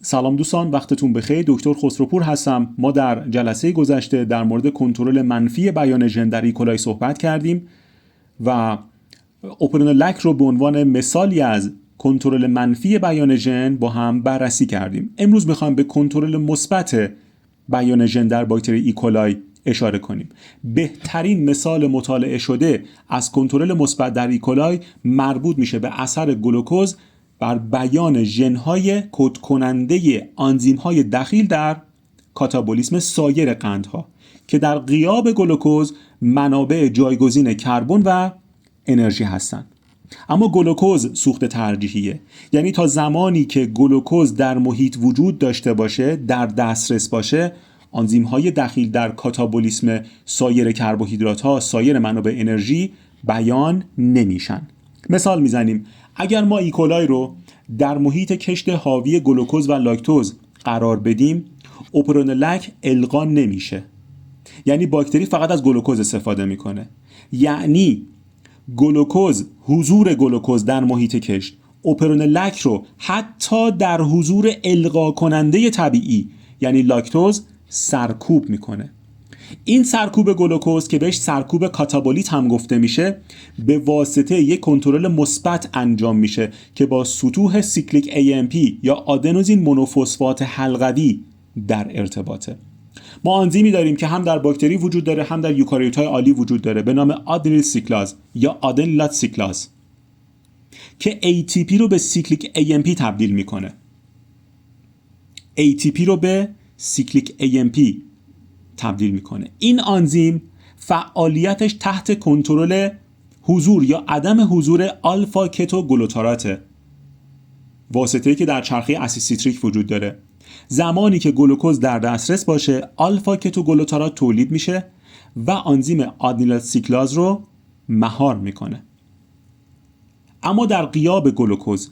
سلام دوستان، وقتتون بخیر. دکتر خسروپور هستم. ما در جلسه گذشته در مورد کنترل منفی بیان ژن در ایکولای صحبت کردیم و اوپرونولاک رو به عنوان مثالی از کنترل منفی بیان ژن با هم بررسی کردیم. امروز میخوایم به کنترل مثبت بیان ژن در باکتری ایکولای اشاره کنیم. بهترین مثال مطالعه شده از کنترل مثبت در ایکولای مربوط میشه به اثر گلوکوز بر بیان ژن‌های کد کننده آنزیم‌های دخیل در کاتابولیسم سایر قندها که در غیاب گلوکوز منابع جایگزین کربن و انرژی هستند. اما گلوکوز سوخت ترجیحیه، یعنی تا زمانی که گلوکوز در محیط وجود داشته باشه، در دسترس باشه، آنزیم‌های دخیل در کاتابولیسم سایر کربوهیدرات‌ها، سایر منابع انرژی بیان نمیشن. مثال میزنیم. اگر ما ایکولای رو در محیط کشت حاوی گلوکوز و لاکتوز قرار بدیم، اوپرونولاک القا نمیشه. یعنی باکتری فقط از گلوکوز استفاده میکنه. یعنی حضور گلوکوز در محیط کشت اوپرونولاک رو حتی در حضور القا کننده طبیعی یعنی لاکتوز سرکوب میکنه. این سرکوب گلوکوز که بهش سرکوب کاتابولیت هم گفته میشه به واسطه یک کنترل مثبت انجام میشه که با سطوح سیکلیک AMP یا آدنوزین مونوفسفات حلقوی در ارتباطه. ما آنزیمی داریم که هم در باکتری وجود داره هم در یوکاریوت‌های عالی وجود داره به نام آدنیل سیکلاز یا آدنیلات سیکلاز که ATP رو به سیکلیک AMP تبدیل میکنه. ATP رو به سیکلیک AMP تبدیل میکنه. این آنزیم فعالیتش تحت کنترل حضور یا عدم حضور آلفا کتو گلوتاراته، واسطه‌ای که در چرخه اسید سیتریک وجود داره. زمانی که گلوکوز در دسترس باشه، آلفا کتو گلوتارات تولید میشه و آنزیم آدنیلات سیکلاز رو مهار میکنه. اما در غیاب گلوکوز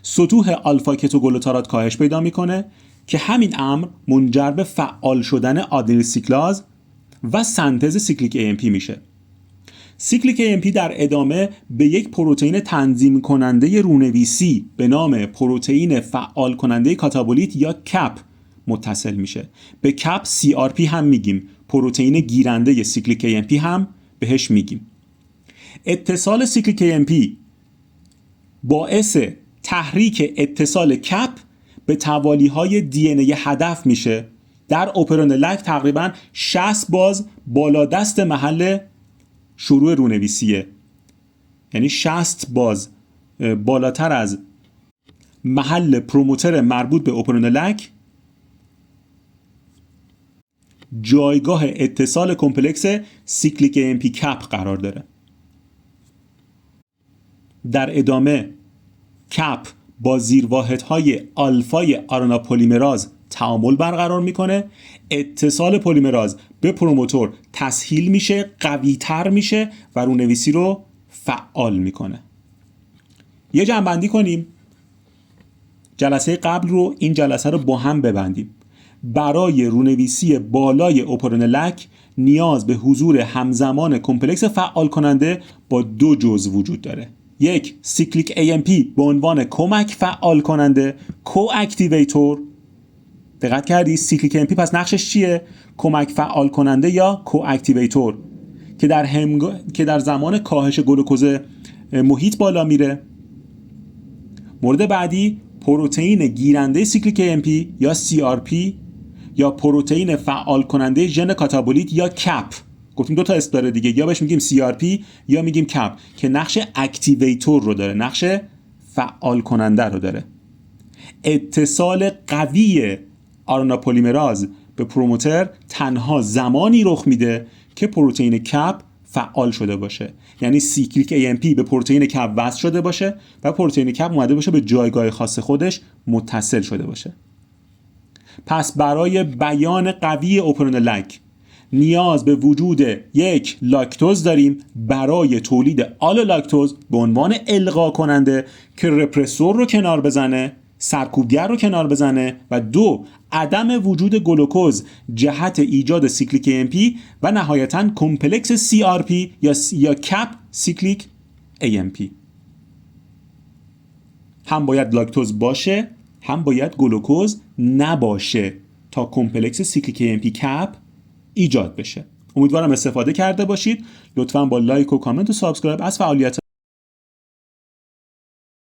سطوح آلفا کتو گلوتارات کاهش پیدا میکنه که همین امر منجر به فعال شدن آدنیل سیکلاز و سنتز سیکلیک AMP میشه. سیکلیک AMP در ادامه به یک پروتئین تنظیم کننده رونویسی به نام پروتئین فعال کننده کاتابولیت یا کپ متصل میشه. به کپ CRP هم میگیم، پروتئین گیرنده سیکلیک AMP هم بهش میگیم. اتصال سیکلیک AMP باعث تحریک اتصال کپ به توالیهای DNA هدف میشه. در اوپرونولاک تقریبا 60 باز بالا دست محل شروع رونویسیه، یعنی 60 باز بالاتر از محل پروموتر مربوط به اوپرونولاک جایگاه اتصال کمپلکس سیکلیک AMP کپ قرار داره. در ادامه کپ با زیرواحدهای آلفای آرنا پلیمراز تعامل برقرار میکنه. اتصال پلیمراز به پروموتور تسهیل میشه، قوی تر میشه و رونویسی رو فعال میکنه. یه جمع‌بندی کنیم. جلسه قبل رو این جلسه رو با هم ببندیم. برای رونویسی بالای اوپرونولاک نیاز به حضور همزمان کمپلکس فعال کننده با دو جزء وجود داره. یک، سیکلیک AMP به عنوان کمک فعال کننده، کو-اکتیویتور. دقت کردی؟ سیکلیک AMP پس نقشش چیه؟ کمک فعال کننده یا کو-اکتیویتور که در زمان کاهش گلوکوز محیط بالا میره. مورد بعدی پروتئین گیرنده سیکلیک AMP یا CRP یا پروتئین فعال کننده ژن کاتابولیت یا کپ. گفتیم دو تا اسم داره دیگه، یا بهش میگیم CRP یا میگیم کپ که نقش اکتیویتور رو داره، نقش فعال کننده رو داره. اتصال قوی آرنا پلیمراز به پروموتر تنها زمانی رخ میده که پروتئین کپ فعال شده باشه، یعنی سیکلیک AMP به پروتئین کپ وصل شده باشه و پروتئین کپ اومده باشه به جایگاه خاص خودش متصل شده باشه. پس برای بیان قوی اوپرونولاک نیاز به وجود یک لاکتوز داریم برای تولید آل لاکتوز به عنوان القا کننده که رپرسور رو کنار بزنه، سرکوبگر رو کنار بزنه، و دو، عدم وجود گلوکوز جهت ایجاد سیکلیک AMP و نهایتاً کمپلکس CRP یا کپ سیکلیک AMP. هم باید لاکتوز باشه هم باید گلوکوز نباشه تا کمپلکس سیکلیک AMP کپ ایجاد بشه. امیدوارم استفاده کرده باشید. لطفاً با لایک و کامنت و سابسکرایب از فعالیت